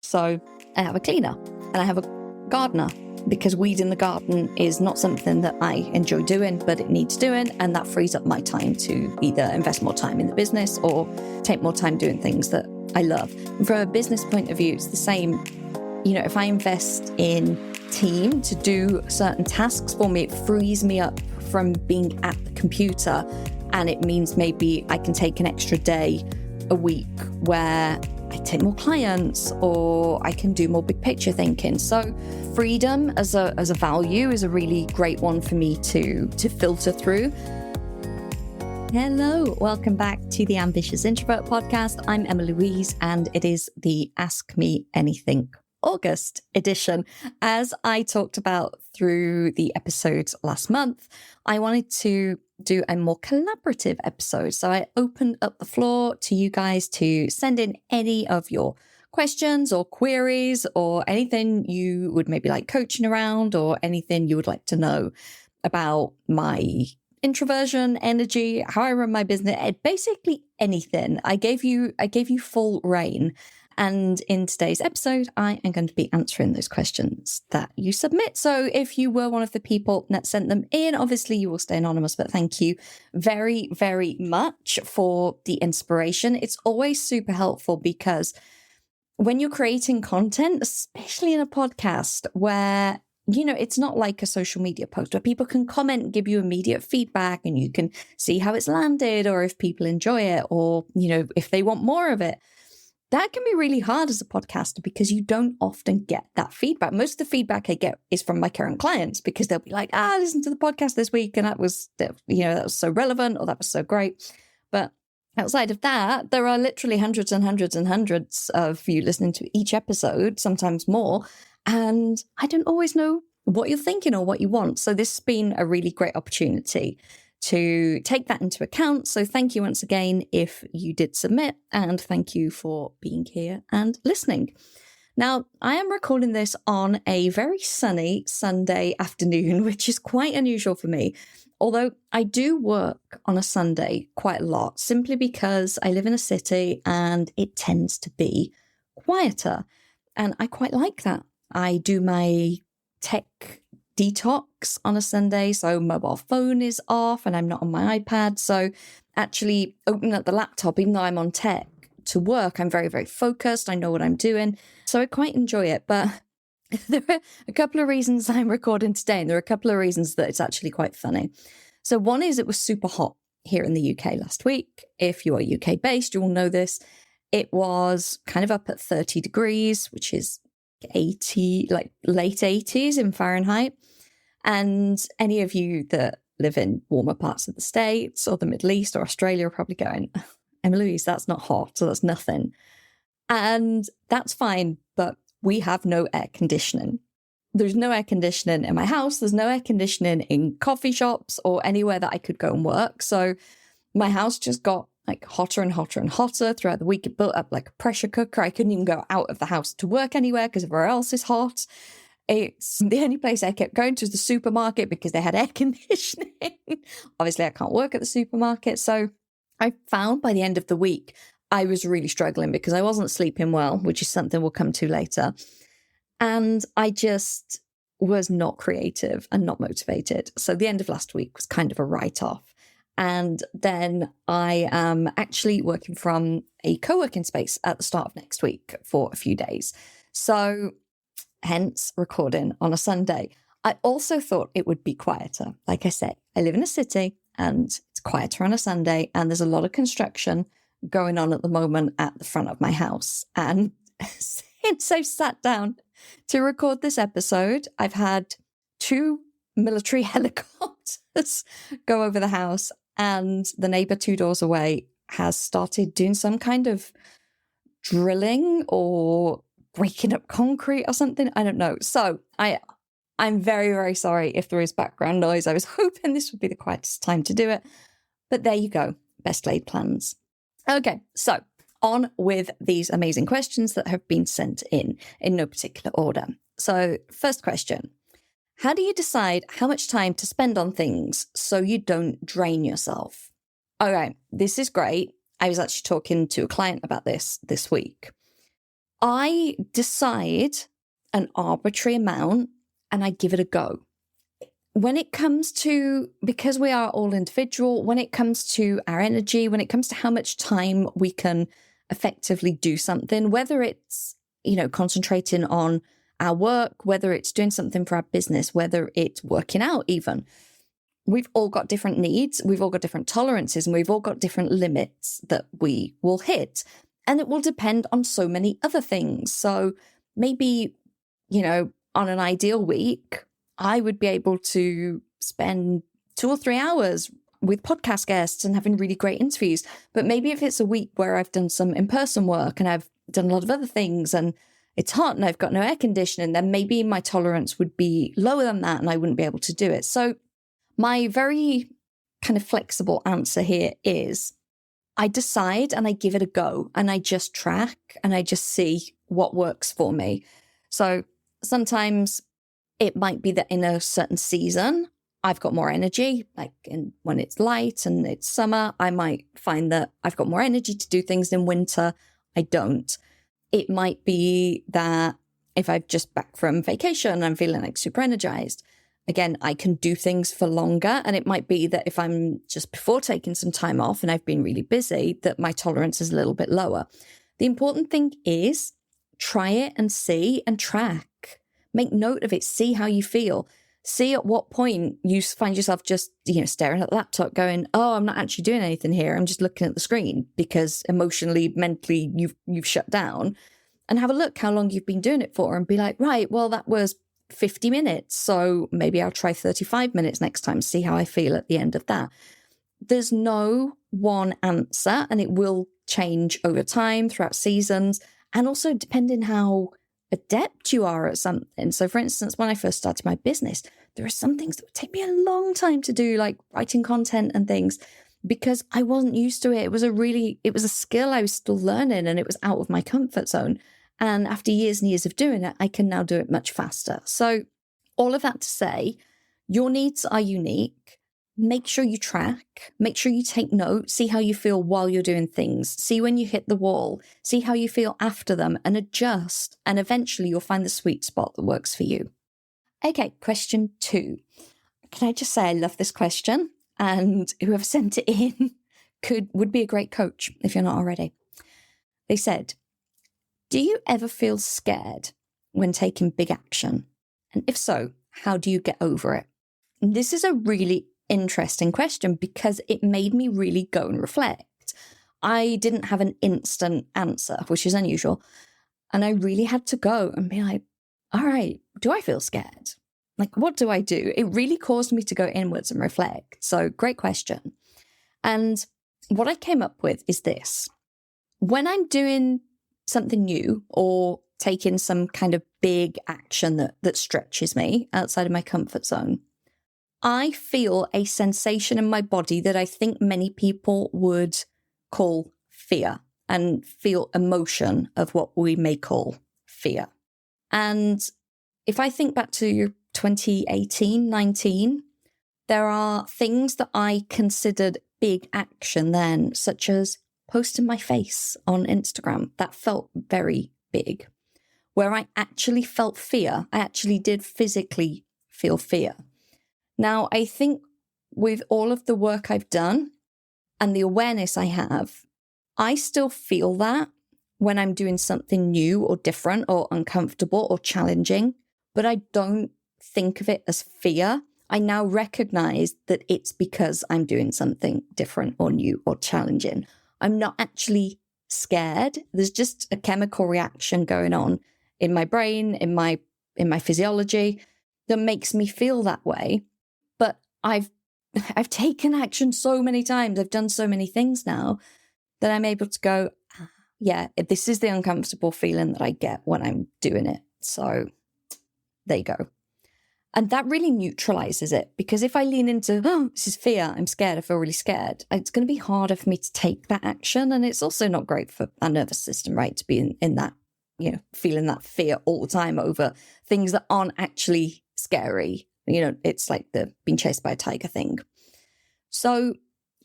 So I have a cleaner and I have a gardener, because weeding the garden is not something that I enjoy doing, but it needs doing. And that frees up my time to either invest more time in the business or take more time doing things that I love. And from a business point of view, it's the same. You know, if I invest in team to do certain tasks for me, it frees me up from being at the computer. And it means maybe I can take an extra day a week where I take more clients, or I can do more big picture thinking. So freedom as a value is a really great one for me to filter through. Hello, welcome back to the Ambitious Introvert Podcast. I'm Emma-Louise, and it is the Ask Me Anything August edition. As I talked about through the episodes last month, I wanted to do a more collaborative episode. So I opened up the floor to you guys to send in any of your questions or queries or anything you would maybe like coaching around, or anything you would like to know about my introversion, energy, how I run my business, basically anything. I gave you full reign. And in today's episode, I am going to be answering those questions that you submit. So if you were one of the people that sent them in, obviously you will stay anonymous, but thank you very, very much for the inspiration. It's always super helpful, because when you're creating content, especially in a podcast where, you know, it's not like a social media post where people can comment and give you immediate feedback and you can see how it's landed, or if people enjoy it, or, you know, if they want more of it. That can be really hard as a podcaster, because you don't often get that feedback. Most of the feedback I get is from my current clients, because they'll be like, I listened to the podcast this week and that was so relevant, or that was so great. But outside of that, there are literally hundreds and hundreds and hundreds of you listening to each episode, sometimes more. And I don't always know what you're thinking or what you want. So this has been a really great opportunity to take that into account. So thank you once again if you did submit, and thank you for being here and listening. Now, I am recording this on a very sunny Sunday afternoon, which is quite unusual for me. Although I do work on a Sunday quite a lot, simply because I live in a city and it tends to be quieter. And I quite like that. I do my tech detox on a Sunday, so mobile phone is off and I'm not on my iPad. So actually opening up the laptop, even though I'm on tech to work, I'm very, very focused. I know what I'm doing. So I quite enjoy it. But there are a couple of reasons I'm recording today, and there are a couple of reasons that it's actually quite funny. So one is it was super hot here in the UK last week. If you are UK based, you will know this. It was kind of up at 30 degrees, which is 80, like late 80s in Fahrenheit. And any of you that live in warmer parts of the States or the Middle East or Australia are probably going, Emma-Louise, that's not hot, so that's nothing. And that's fine, but we have no air conditioning. There's no air conditioning in my house. There's no air conditioning in coffee shops or anywhere that I could go and work. So my house just got like hotter and hotter and hotter throughout the week. It built up like a pressure cooker. I couldn't even go out of the house to work anywhere because everywhere else is hot. It's the only place I kept going to was the supermarket because they had air conditioning. Obviously, I can't work at the supermarket. So I found by the end of the week, I was really struggling because I wasn't sleeping well, which is something we'll come to later. And I just was not creative and not motivated. So the end of last week was kind of a write-off. And then I am actually working from a co-working space at the start of next week for a few days. So hence recording on a Sunday. I also thought it would be quieter. Like I said, I live in a city and it's quieter on a Sunday, and there's a lot of construction going on at the moment at the front of my house. And since I've sat down to record this episode, I've had 2 military helicopters go over the house, and the neighbor 2 doors away has started doing some kind of drilling or breaking up concrete or something. I don't know. So I'm very, very sorry if there is background noise. I was hoping this would be the quietest time to do it. But there you go. Best laid plans. Okay, so on with these amazing questions that have been sent in no particular order. So first question. How do you decide how much time to spend on things so you don't drain yourself? Okay, this is great. I was actually talking to a client about this week. I decide an arbitrary amount and I give it a go. When it comes to, because we are all individual, when it comes to our energy, when it comes to how much time we can effectively do something, whether it's, concentrating on our work, whether it's doing something for our business, whether it's working out even, we've all got different needs, we've all got different tolerances, and we've all got different limits that we will hit. And it will depend on so many other things. So maybe, on an ideal week, I would be able to spend 2 or 3 hours with podcast guests and having really great interviews. But maybe if it's a week where I've done some in-person work and I've done a lot of other things and it's hot and I've got no air conditioning, then maybe my tolerance would be lower than that and I wouldn't be able to do it. So my very kind of flexible answer here is I decide and I give it a go and I just track and I just see what works for me. So sometimes it might be that in a certain season, I've got more energy, like when it's light and it's summer, I might find that I've got more energy to do things. In winter, I don't. It might be that if I've just back from vacation and I'm feeling like super energized, again, I can do things for longer. And it might be that if I'm just before taking some time off and I've been really busy, that my tolerance is a little bit lower. The important thing is try it and see and track. Make note of it. See how you feel. See at what point you find yourself just, staring at the laptop going, oh, I'm not actually doing anything here. I'm just looking at the screen because emotionally, mentally, you've shut down. And have a look how long you've been doing it for and be like, right, well, that was 50 minutes. So maybe I'll try 35 minutes next time, see how I feel at the end of that. There's no one answer and it will change over time throughout seasons and also depending how adept you are at something. So for instance, when I first started my business, there are some things that would take me a long time to do, like writing content and things, because I wasn't used to it. It was a skill I was still learning and it was out of my comfort zone. And after years and years of doing it, I can now do it much faster. So all of that to say, your needs are unique. Make sure you track, make sure you take note, see how you feel while you're doing things, see when you hit the wall, see how you feel after them and adjust. And eventually you'll find the sweet spot that works for you. Okay, question 2. Can I just say I love this question and whoever sent it in would be a great coach if you're not already. They said, do you ever feel scared when taking big action? And if so, how do you get over it? And this is a really interesting question because it made me really go and reflect. I didn't have an instant answer, which is unusual. And I really had to go and be like, all right, do I feel scared? Like, what do I do? It really caused me to go inwards and reflect. So great question. And what I came up with is this. When I'm doing something new or taking some kind of big action that stretches me outside of my comfort zone, I feel a sensation in my body that I think many people would call fear and feel emotion of what we may call fear. And if I think back to 2018, 19, there are things that I considered big action then, such as posting my face on Instagram. That felt very big. Where I actually felt fear, I actually did physically feel fear. Now, I think with all of the work I've done and the awareness I have, I still feel that when I'm doing something new or different or uncomfortable or challenging, but I don't think of it as fear. I now recognize that it's because I'm doing something different or new or challenging. I'm not actually scared. There's just a chemical reaction going on in my brain, in my physiology that makes me feel that way. But I've taken action so many times. I've done so many things now that I'm able to go, yeah, this is the uncomfortable feeling that I get when I'm doing it. So there you go. And that really neutralizes it, because if I lean into, oh, this is fear, I'm scared, I feel really scared, it's going to be harder for me to take that action. And it's also not great for our nervous system, right? To be in that, feeling that fear all the time over things that aren't actually scary. It's like the being chased by a tiger thing. So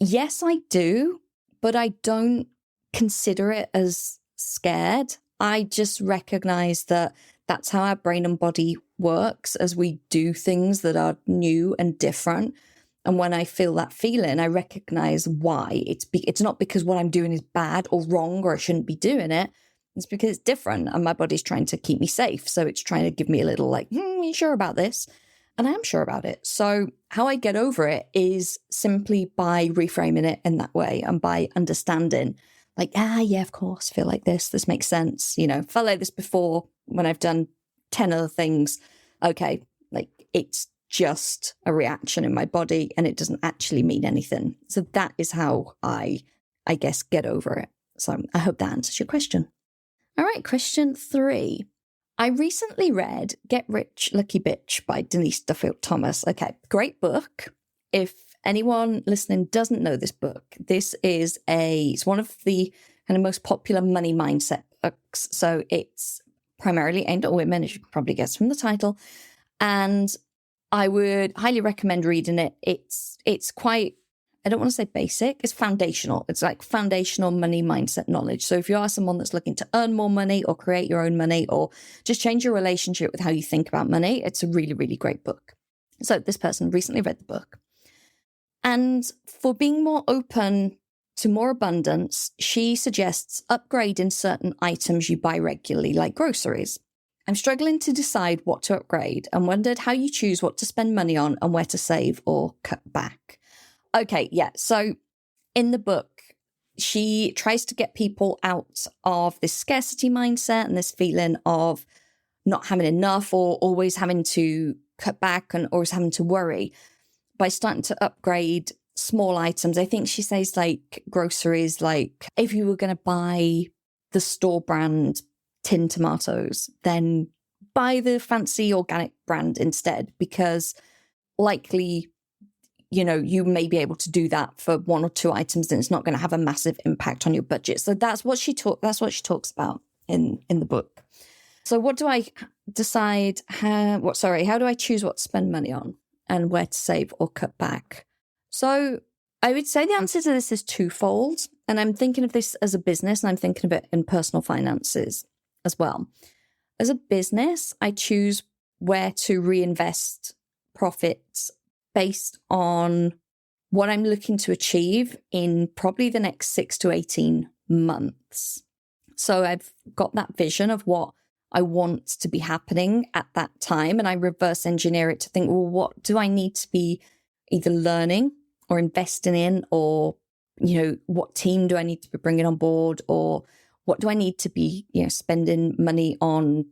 yes, I do, but I don't consider it as scared. I just recognize that that's how our brain and body works as we do things that are new and different. And when I feel that feeling, I recognize why. It's not because what I'm doing is bad or wrong or I shouldn't be doing it. It's because it's different and my body's trying to keep me safe. So it's trying to give me a little like, you sure about this? And I am sure about it. So how I get over it is simply by reframing it in that way and by understanding like, yeah, of course, feel like this. This makes sense. Felt like this before when I've done 10 other things. Okay, like it's just a reaction in my body and it doesn't actually mean anything. So that is how I guess, get over it. So I hope that answers your question. All right, question 3. I recently read Get Rich, Lucky Bitch by Denise Duffield Thomas. Okay, great book. If anyone listening doesn't know this book, it's one of the kind of most popular money mindset books. So it's primarily aimed at women, as you can probably guess from the title. And I would highly recommend reading it. It's quite, I don't want to say basic, it's foundational. It's like foundational money mindset knowledge. So if you are someone that's looking to earn more money or create your own money or just change your relationship with how you think about money, it's a really, really great book. So this person recently read the book. And for being more open to more abundance, she suggests upgrading certain items you buy regularly, like groceries. I'm struggling to decide what to upgrade and wondered how you choose what to spend money on and where to save or cut back. Okay, yeah. So in the book, she tries to get people out of this scarcity mindset and this feeling of not having enough or always having to cut back and always having to worry by starting to upgrade small items. I think she says like groceries, like if you were going to buy the store brand tin tomatoes, then buy the fancy organic brand instead, because likely you may be able to do that for 1 or 2 items and it's not going to have a massive impact on your budget. So that's what she talks about in the book. So what do I decide? How do I choose what to spend money on and where to save or cut back? So I would say the answer to this is twofold. And I'm thinking of this as a business and I'm thinking of it in personal finances as well. As a business, I choose where to reinvest profits based on what I'm looking to achieve in probably the next 6 to 18 months. So I've got that vision of what I want to be happening at that time. And I reverse engineer it to think, well, what do I need to be either learning or investing in, or, what team do I need to be bringing on board, or what do I need to be, spending money on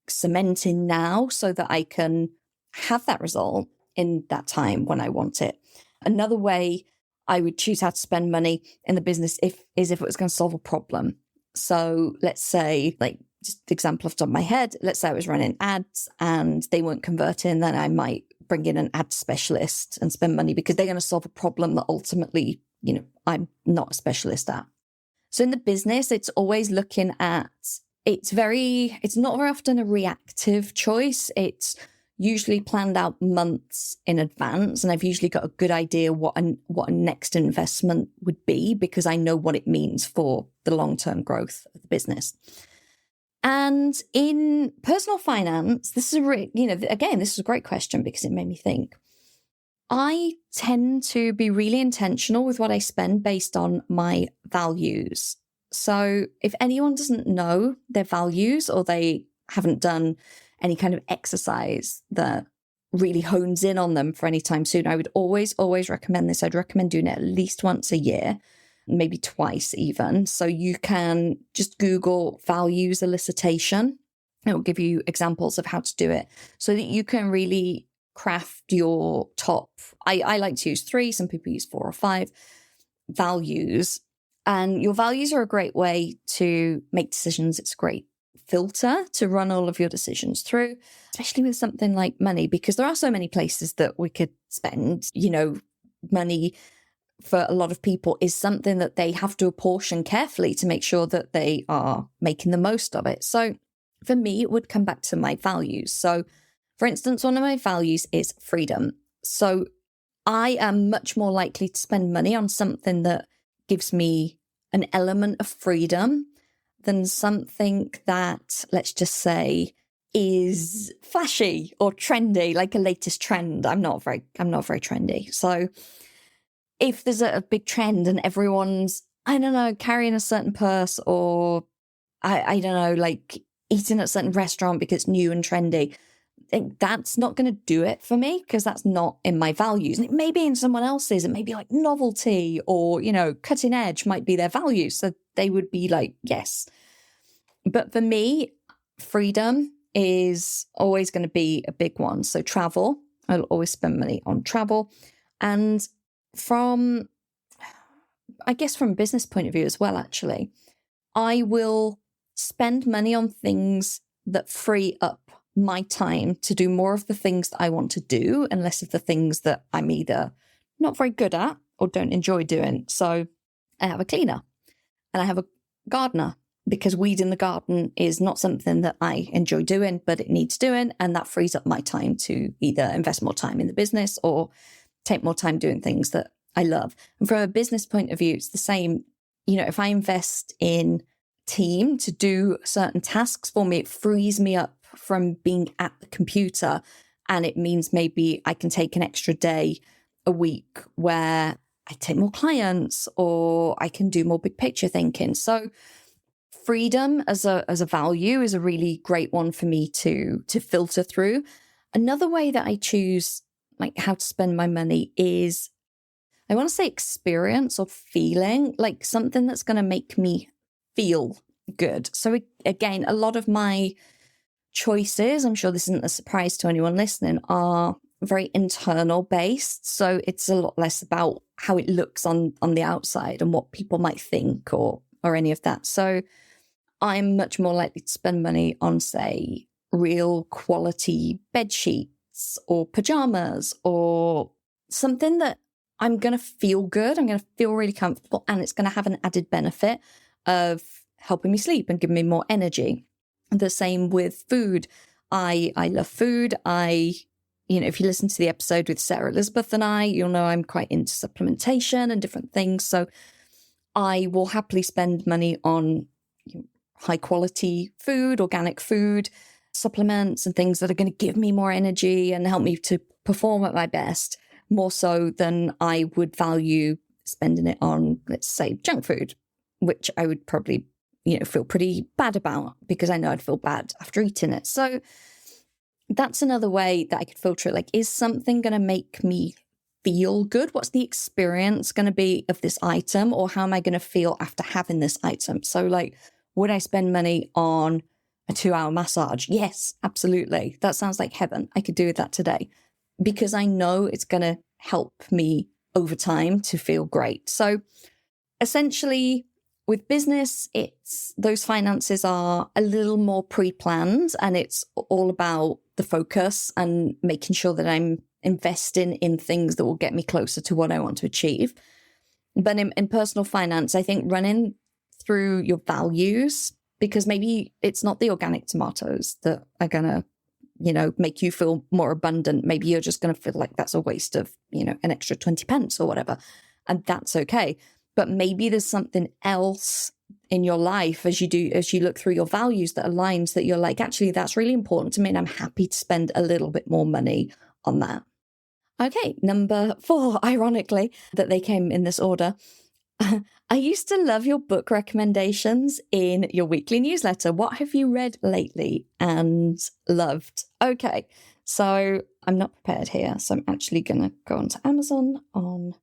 cementing now so that I can have that result in that time when I want it. Another way I would choose how to spend money in the business if it was going to solve a problem. So let's say, like, just example off the top of my head, let's say I was running ads and they weren't converting, then I might bring in an ad specialist and spend money because they're going to solve a problem that ultimately, I'm not a specialist at. So in the business, it's always looking at, it's not very often a reactive choice. It's usually planned out months in advance. And I've usually got a good idea what a next investment would be because I know what it means for the long-term growth of the business. And in personal finance, this is this is a great question because it made me think. I tend to be really intentional with what I spend based on my values. So if anyone doesn't know their values or they haven't done any kind of exercise that really hones in on them for any time soon, I would always recommend this. I'd recommend doing it at least once a year, maybe twice even. So you can just Google values elicitation. It will give you examples of how to do it so that you can really craft your top. I like to use 3. Some people use 4 or 5 values. And your values are a great way to make decisions. It's a great filter to run all of your decisions through, especially with something like money, because there are so many places that we could spend. Money for a lot of people is something that they have to apportion carefully to make sure that they are making the most of it. So for me, it would come back to my values. So for instance, one of my values is freedom. So I am much more likely to spend money on something that gives me an element of freedom than something that, let's just say, is flashy or trendy, like a latest trend. I'm not very trendy. So if there's a big trend and everyone's, I don't know, carrying a certain purse, or I don't know, like eating at a certain restaurant because it's new and trendy, I think that's not going to do it for me, because that's not in my values. And it may be in someone else's. It may be like novelty or, cutting edge might be their values. So they would be like, yes. But for me, freedom is always going to be a big one. So travel, I'll always spend money on travel. And from a business point of view as well, actually, I will spend money on things that free up my time to do more of the things that I want to do and less of the things that I'm either not very good at or don't enjoy doing. So I have a cleaner and I have a gardener, because weeding the garden is not something that I enjoy doing, but it needs doing. And that frees up my time to either invest more time in the business or take more time doing things that I love. And from a business point of view, it's the same. If I invest in team to do certain tasks for me, it frees me up from being at the computer. And it means maybe I can take an extra day a week where I take more clients, or I can do more big picture thinking. So freedom as a value is a really great one for me to filter through. Another way that I choose like how to spend my money is, I want to say experience or feeling, like something that's going to make me feel good. So again, a lot of my choices, I'm sure this isn't a surprise to anyone listening, are very internal based. So it's a lot less about how it looks on the outside and what people might think or any of that. So I'm much more likely to spend money on, say, real quality bed sheets or pajamas, or something that I'm going to feel good. I'm going to feel really comfortable, and it's going to have an added benefit of helping me sleep and giving me more energy. The same with food. I love food. If you listen to the episode with Sarah Elizabeth and I, you'll know I'm quite into supplementation and different things. So I will happily spend money on high quality food, organic food, supplements and things that are going to give me more energy and help me to perform at my best, more so than I would value spending it on, let's say, junk food, which I would probably, feel pretty bad about, because I know I'd feel bad after eating it. So that's another way that I could filter it. Like, is something going to make me feel good? What's the experience going to be of this item, or how am I going to feel after having this item? So like, would I spend money on a 2-hour massage? Yes, absolutely. That sounds like heaven. I could do that today, because I know it's going to help me over time to feel great. So essentially, with business, those finances are a little more pre-planned, and it's all about the focus and making sure that I'm investing in things that will get me closer to what I want to achieve. But in personal finance, I think running through your values, because maybe it's not the organic tomatoes that are going to, make you feel more abundant. Maybe you're just going to feel like that's a waste of, an extra 20 pence or whatever. And that's okay. But maybe there's something else in your life as you look through your values that aligns, that you're like, actually, that's really important to me, and I'm happy to spend a little bit more money on that. Okay, number 4, ironically, that they came in this order. I used to love your book recommendations in your weekly newsletter. What have you read lately and loved? Okay, so I'm not prepared here. So I'm actually going to go onto Amazon on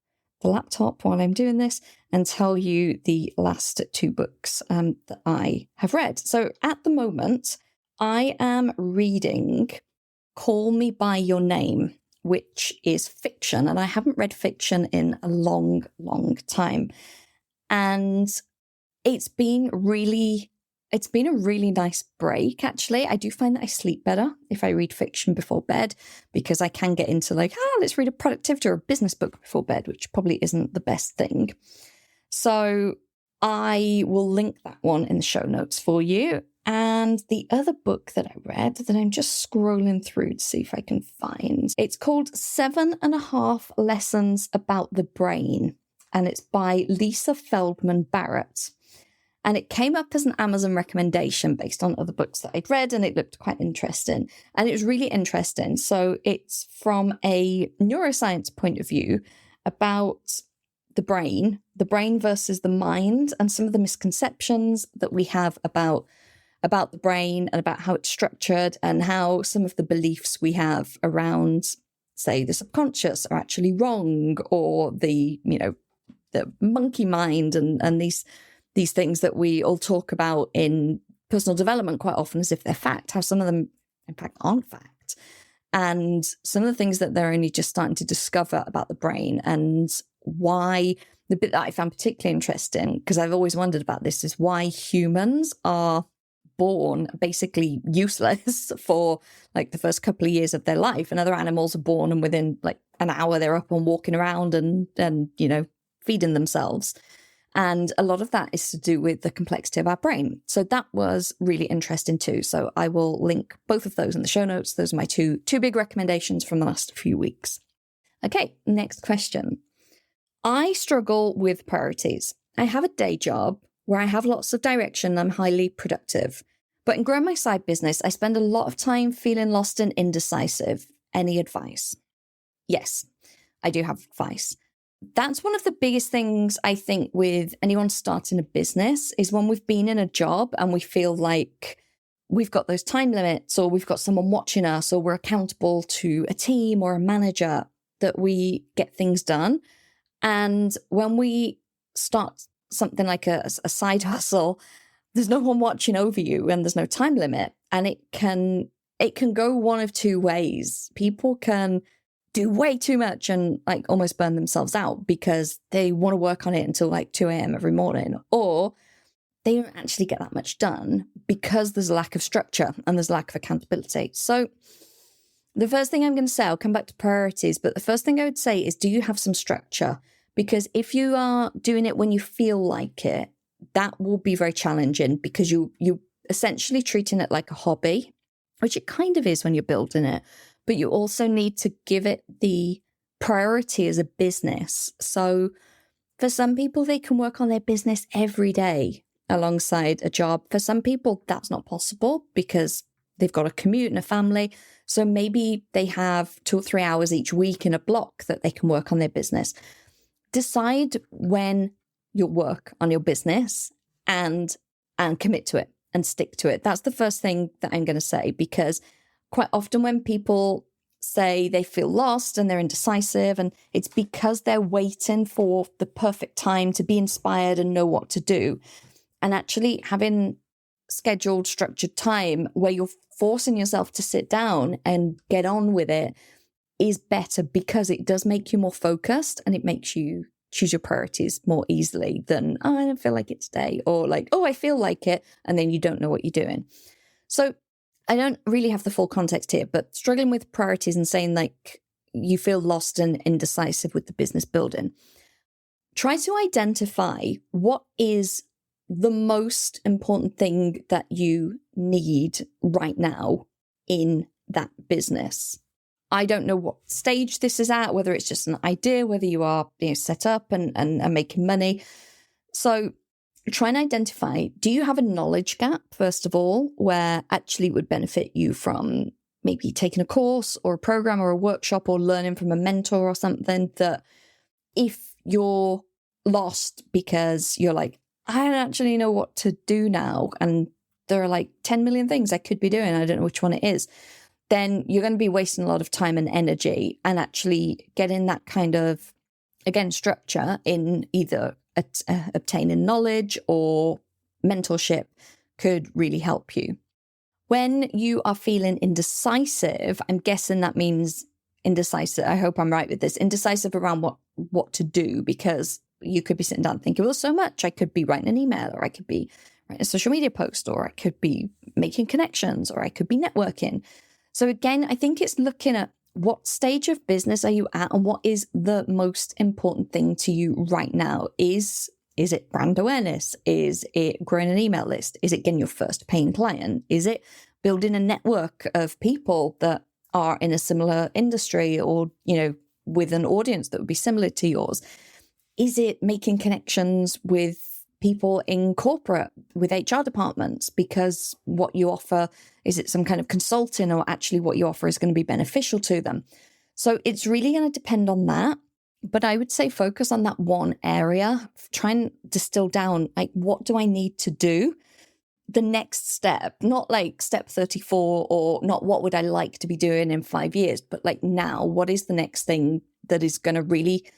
the laptop while I'm doing this and tell you the last 2 books that I have read. So at the moment, I am reading Call Me By Your Name, which is fiction. And I haven't read fiction in a long, long time. And it's been a really nice break, actually. I do find that I sleep better if I read fiction before bed, because I can get into like, let's read a productivity or a business book before bed, which probably isn't the best thing. So I will link that one in the show notes for you. And the other book that I read that I'm just scrolling through to see if I can find, it's called 7.5 Lessons About the Brain. And it's by Lisa Feldman Barrett. And it came up as an Amazon recommendation based on other books that I'd read, and it looked quite interesting. And it was really interesting. So it's from a neuroscience point of view about the brain versus the mind, and some of the misconceptions that we have about the brain and about how it's structured, and how some of the beliefs we have around, say, the subconscious are actually wrong, or the monkey mind and these things that we all talk about in personal development quite often as if they're fact, how some of them, in fact, aren't fact. And some of the things that they're only just starting to discover about the brain, and why the bit that I found particularly interesting, because I've always wondered about this, is why humans are born basically useless for like the first couple of years of their life, and other animals are born and within like an hour they're up and walking around and feeding themselves. And a lot of that is to do with the complexity of our brain. So that was really interesting too. So I will link both of those in the show notes. Those are my two big recommendations from the last few weeks. Okay, next question. I struggle with priorities. I have a day job where I have lots of direction and I'm highly productive. But in growing my side business, I spend a lot of time feeling lost and indecisive. Any advice? Yes, I do have advice. That's one of the biggest things I think with anyone starting a business, is when we've been in a job and we feel like we've got those time limits, or we've got someone watching us, or we're accountable to a team or a manager, that we get things done. And when we start something like a side hustle, there's no one watching over you and there's no time limit. And it can go one of two ways. People can do way too much and like almost burn themselves out because they want to work on it until like 2 a.m. every morning, or they don't actually get that much done because there's a lack of structure and there's a lack of accountability. So the first thing I'm going to say, I'll come back to priorities, but the first thing I would say is, do you have some structure? Because if you are doing it when you feel like it, that will be very challenging, because you essentially treating it like a hobby, which it kind of is when you're building it. But you also need to give it the priority as a business. So for some people, they can work on their business every day alongside a job. For some people, that's not possible because they've got a commute and a family. So maybe they have 2 or 3 hours each week in a block that they can work on their business. Decide when you'll work on your business and commit to it and stick to it. That's the first thing that I'm going to say, because quite often when people say they feel lost and they're indecisive, and it's because they're waiting for the perfect time to be inspired and know what to do. And actually having scheduled, structured time where you're forcing yourself to sit down and get on with it is better, because it does make you more focused and it makes you choose your priorities more easily than, oh, I don't feel like it today, or like, oh, I feel like it, and then you don't know what you're doing. So I don't really have the full context here, but struggling with priorities and saying like you feel lost and indecisive with the business building, try to identify what is the most important thing that you need right now in that business. I don't know what stage this is at, whether it's just an idea, whether you are set up and making money. So try and identify, do you have a knowledge gap, first of all, where actually it would benefit you from maybe taking a course or a program or a workshop or learning from a mentor or something, that if you're lost because you're like, I don't actually know what to do now, and there are like 10 million things I could be doing, I don't know which one it is, then you're going to be wasting a lot of time and energy. And actually getting that kind of, again, structure in either obtaining knowledge or mentorship could really help you. When you are feeling indecisive, I'm guessing that means indecisive, I hope I'm right with this, indecisive around what to do, because you could be sitting down thinking, well, so much, I could be writing an email, or I could be writing a social media post, or I could be making connections, or I could be networking. So again, I think it's looking at what stage of business are you at and what is the most important thing to you right now. Is it brand awareness? Is it growing an email list? Is it getting your first paying client? Is it building a network of people that are in a similar industry, or, with an audience that would be similar to yours? Is it making connections with people in corporate with HR departments, because what you offer, is it some kind of consulting, or actually what you offer is going to be beneficial to them? So it's really going to depend on that. But I would say focus on that one area. Try and distill down, like, what do I need to do? The next step, not like step 34, or not what would I like to be doing in 5 years, but like now, what is the next thing that is going to really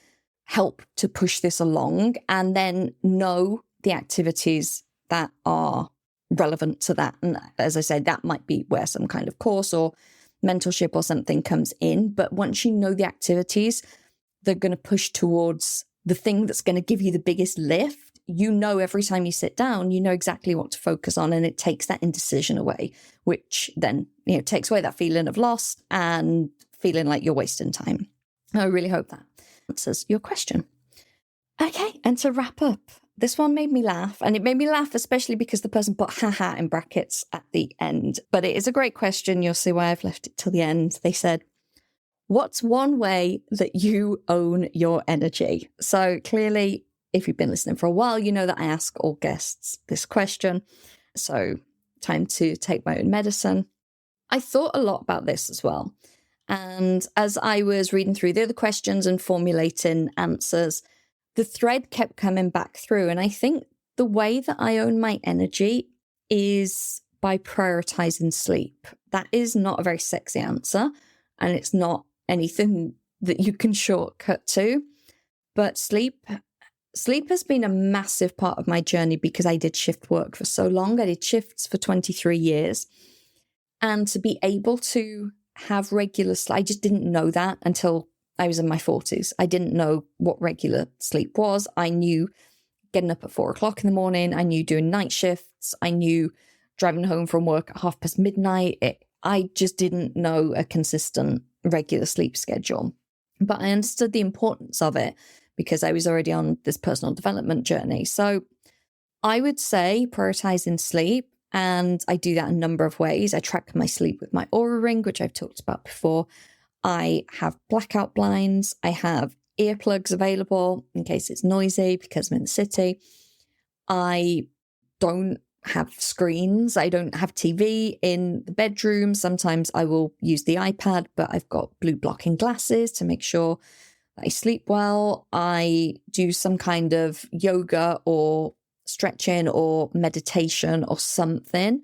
help to push this along? And then know the activities that are relevant to that. And as I said, that might be where some kind of course or mentorship or something comes in. But once you know the activities, they're going to push towards the thing that's going to give you the biggest lift. You know, every time you sit down, you know exactly what to focus on, and it takes that indecision away, which then, takes away that feeling of loss and feeling like you're wasting time. I really hope that answers your question. Okay, and to wrap up, this one made me laugh, and it made me laugh especially because the person put haha in brackets at the end. But it is a great question. You'll see why I've left it till the end. They said, what's one way that you own your energy? So clearly, if you've been listening for a while, you know that I ask all guests this question. So time to take my own medicine. I thought a lot about this as well. And as I was reading through the other questions and formulating answers, the thread kept coming back through. And I think the way that I own my energy is by prioritizing sleep. That is not a very sexy answer, and it's not anything that you can shortcut to. But sleep has been a massive part of my journey because I did shift work for so long. I did shifts for 23 years. And to be able to have regular sleep, I just didn't know that until I was in my 40s. I didn't know what regular sleep was. I knew getting up at 4 o'clock in the morning. I knew doing night shifts. I knew driving home from work at midnight. I just didn't know a consistent regular sleep schedule. But I understood the importance of it because I was already on this personal development journey. So I would say prioritizing sleep, and I do that a number of ways. I track my sleep with my Aura Ring, which I've talked about before. I have blackout blinds. I have earplugs available in case it's noisy because I'm in the city. I don't have screens. I don't have TV in the bedroom. Sometimes I will use the iPad, but I've got blue blocking glasses to make sure I sleep well. I do some kind of yoga or stretching or meditation or something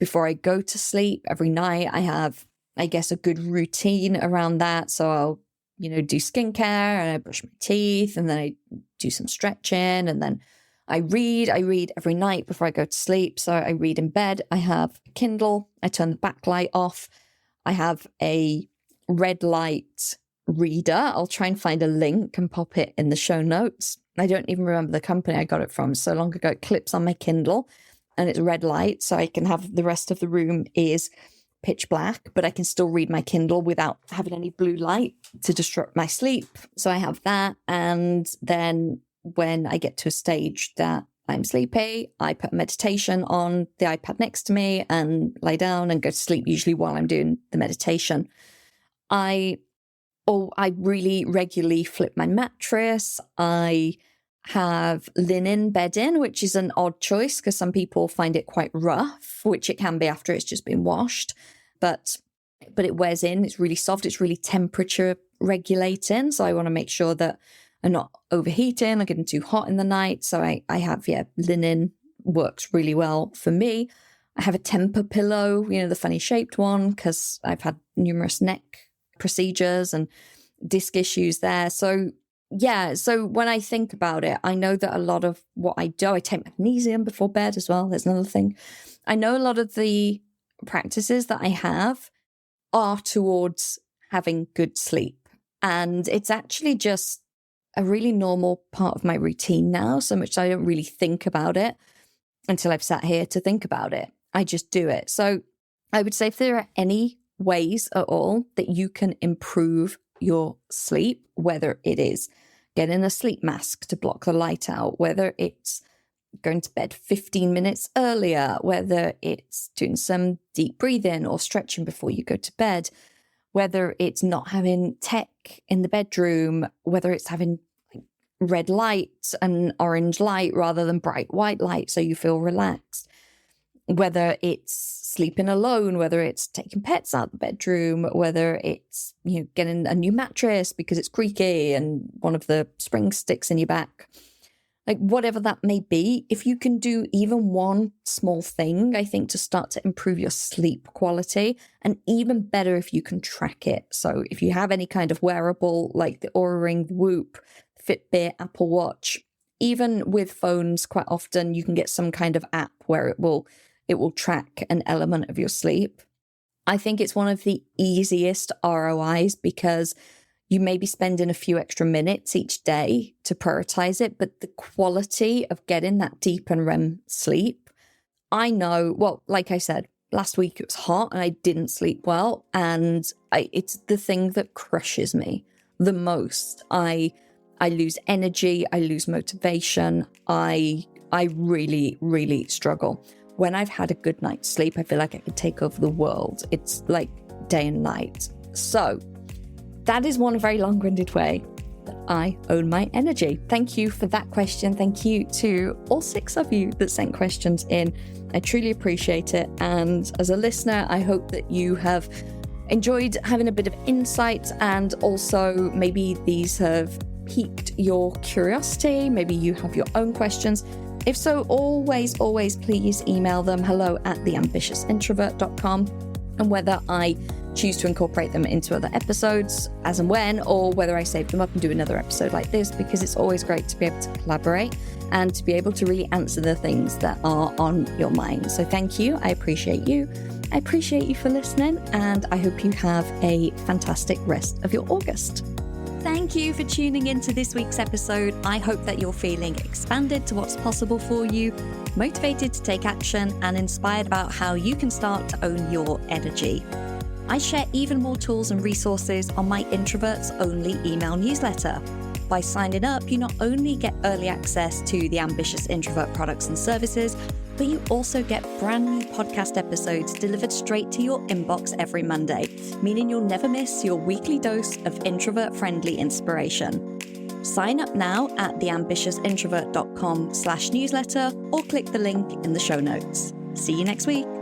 before I go to sleep every night. I have, I guess, a good routine around that. So I'll, do skincare, and I brush my teeth, and then I do some stretching, and then I read every night before I go to sleep. So I read in bed. I have a Kindle. I turn the backlight off. I have a red light reader. I'll try and find a link and pop it in the show notes. I don't even remember the company I got it from so long ago. It clips on my Kindle and it's red light, so I can have the rest of the room is pitch black, but I can still read my Kindle without having any blue light to disrupt my sleep. So I have that. And then when I get to a stage that I'm sleepy, I put meditation on the iPad next to me and lie down and go to sleep, usually while I'm doing the meditation. I really regularly flip my mattress. I have linen bedding, which is an odd choice because some people find it quite rough, which it can be after it's just been washed. But it wears in. It's really soft. It's really temperature regulating. So I want to make sure that I'm not overheating or getting too hot in the night. So I have, linen works really well for me. I have a temper pillow, the funny shaped one, because I've had numerous neck procedures and disc issues there. So when I think about it, I know that a lot of what I do, I take magnesium before bed as well. There's another thing. I know a lot of the practices that I have are towards having good sleep. And it's actually just a really normal part of my routine now, so much I don't really think about it until I've sat here to think about it. I just do it. So I would say if there are any ways at all that you can improve your sleep, whether it is getting a sleep mask to block the light out, whether it's going to bed 15 minutes earlier, whether it's doing some deep breathing or stretching before you go to bed, whether it's not having tech in the bedroom, whether it's having red light and orange light rather than bright white light so you feel relaxed. Whether it's sleeping alone, whether it's taking pets out of the bedroom, whether it's, getting a new mattress because it's creaky and one of the springs sticks in your back. Like whatever that may be, if you can do even one small thing, I think to start to improve your sleep quality, and even better if you can track it. So if you have any kind of wearable like the Oura Ring, Whoop, Fitbit, Apple Watch, even with phones, quite often you can get some kind of app where it will track an element of your sleep. I think it's one of the easiest ROIs because you may be spending a few extra minutes each day to prioritize it, but the quality of getting that deep and REM sleep, I know, well, like I said, last week it was hot and I didn't sleep well, and it's the thing that crushes me the most. I lose energy, I lose motivation, I really, really struggle. When I've had a good night's sleep, I feel like I could take over the world. It's like day and night. So that is one very long-winded way that I own my energy. Thank you for that question. Thank you to all 6 of you that sent questions in. I truly appreciate it. And as a listener, I hope that you have enjoyed having a bit of insight, and also maybe these have piqued your curiosity. Maybe you have your own questions. If so, always please email them hello@theambitiousintrovert.com. And whether I choose to incorporate them into other episodes as and when, or whether I save them up and do another episode like this, because it's always great to be able to collaborate and to be able to really answer the things that are on your mind. So thank you. I appreciate you. I appreciate you for listening, and I hope you have a fantastic rest of your August. Thank you for tuning into this week's episode. I hope that you're feeling expanded to what's possible for you, motivated to take action, and inspired about how you can start to own your energy. I share even more tools and resources on my Introverts Only email newsletter. By signing up, you not only get early access to the Ambitious Introvert products and services, but you also get brand new podcast episodes delivered straight to your inbox every Monday, meaning you'll never miss your weekly dose of introvert-friendly inspiration. Sign up now at theambitiousintrovert.com/newsletter or click the link in the show notes. See you next week.